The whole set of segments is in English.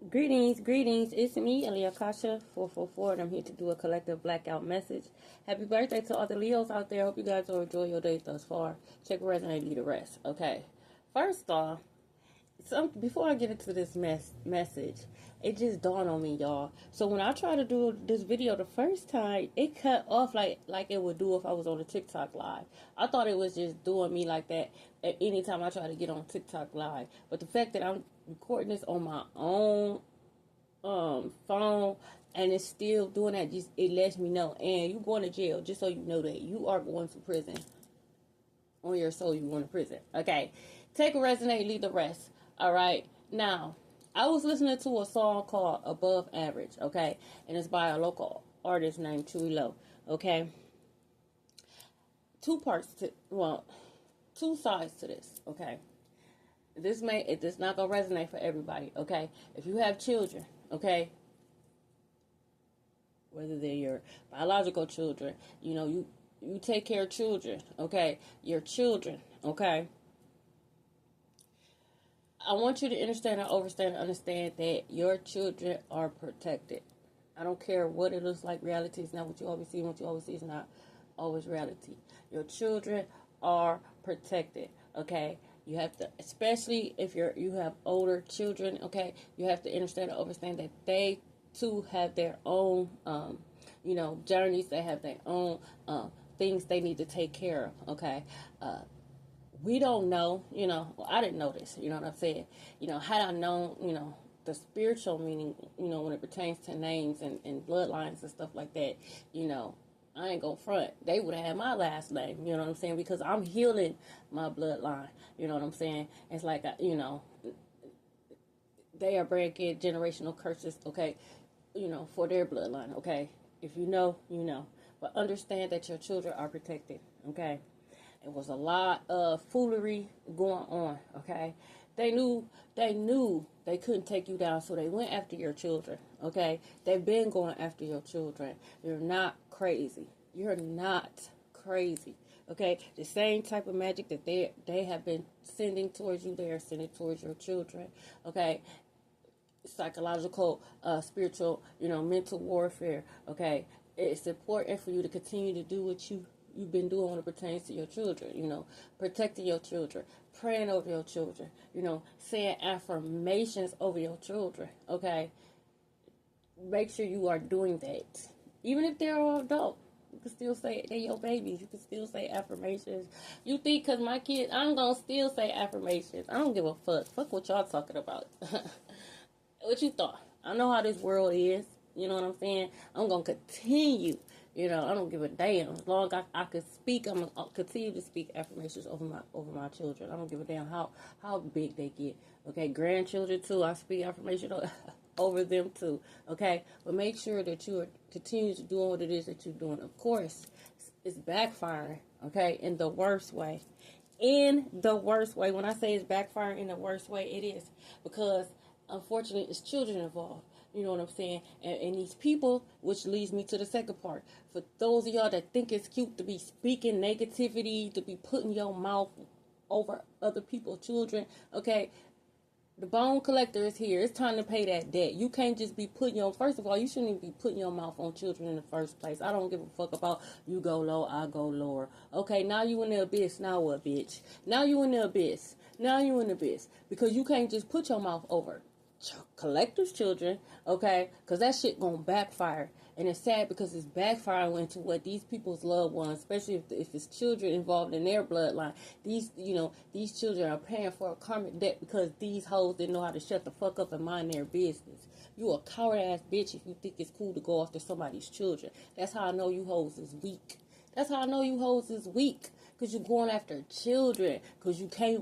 Greetings. It's me, Aliyah Kasha, 444, and I'm here to do a collective blackout message. Happy birthday to all the Leos out there. Hope you guys will enjoy your day thus far. Check your resume, leave the rest. Okay. First off, before I get into this message, it just dawned on me, y'all. So when I tried to do this video the first time, it cut off like it would do if I was on a TikTok live. I thought it was just doing me like that at any time I try to get on TikTok live. But the fact that I'm recording this on my own phone and it's still doing that, just it lets me know. And you going to jail, just so you know that you are going to prison. On your soul, you going to prison. Okay, take a resume, leave the rest. All right. Now, I was listening to a song called Above Average, okay? And it's by a local artist named Chewy Low, okay? Two sides to this, okay? It's not going to resonate for everybody, okay? If you have children, okay? Whether they're your biological children, you take care of children, okay? Your children, okay? I want you to understand and understand that your children are protected. I don't care what it looks like. Reality is not what you always see. What you always see is not always reality. Your children are protected. Okay, you have to, especially if you have older children. Okay, you have to understand that they too have their own, journeys. They have their own things they need to take care of. Okay. We don't know, I didn't know this, you know what I'm saying? Had I known, the spiritual meaning, when it pertains to names and bloodlines and stuff like that, I ain't gonna front. They would have had my last name, you know what I'm saying? Because I'm healing my bloodline, you know what I'm saying? It's like, they are breaking generational curses, okay, for their bloodline, okay? If you know, you know. But understand that your children are protected, okay? It was a lot of foolery going on, okay? They knew they couldn't take you down, so they went after your children, okay? They've been going after your children. You're not crazy. You're not crazy, okay? The same type of magic that they have been sending towards you, they are sending towards your children, okay? Psychological, spiritual, mental warfare, okay? It's important for you to continue to do what you've been doing when it pertains to your children, protecting your children, praying over your children, saying affirmations over your children, okay? Make sure you are doing that. Even if they're all adult, you can still say they're your babies. You can still say affirmations. You think because my kids, I'm going to still say affirmations. I don't give a fuck. Fuck what y'all talking about. What you thought? I know how this world is. You know what I'm saying? I'm going to continue. I don't give a damn. As long as I could speak, I'm going to continue to speak affirmations over my children. I don't give a damn how big they get. Okay, grandchildren too. I speak affirmation over them too. Okay, but make sure that you are continue to doing what it is that you're doing. Of course, it's backfiring. Okay, in the worst way. In the worst way. When I say it's backfiring in the worst way, it is because unfortunately, it's children involved. You know what I'm saying? And these people, which leads me to the second part. For those of y'all that think it's cute to be speaking negativity, to be putting your mouth over other people's children, okay, the bone collector is here. It's time to pay that debt. You can't just be first of all, you shouldn't even be putting your mouth on children in the first place. I don't give a fuck about you go low, I go lower. Okay, now you in the abyss. Now what, bitch? Now you in the abyss. Because you can't just put your mouth over collectors' children, okay, because that shit gonna backfire. And it's sad because it's backfiring into what these people's loved ones, especially if it's children involved in their bloodline, these children are paying for a karmic debt because these hoes didn't know how to shut the fuck up and mind their business. You a coward ass bitch if you think it's cool to go after somebody's children. That's how I know you hoes is weak. Because you're going after children. Because you can't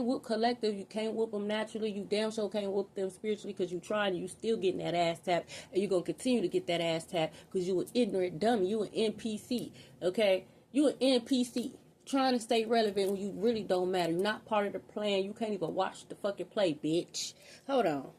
whoop collective. You can't whoop them naturally. You damn sure can't whoop them spiritually because you trying. You still getting that ass tap. And you're going to continue to get that ass tap because you an ignorant dummy. You an NPC. Okay? You an NPC. Trying to stay relevant when you really don't matter. You're not part of the plan. You can't even watch the fucking play, bitch. Hold on.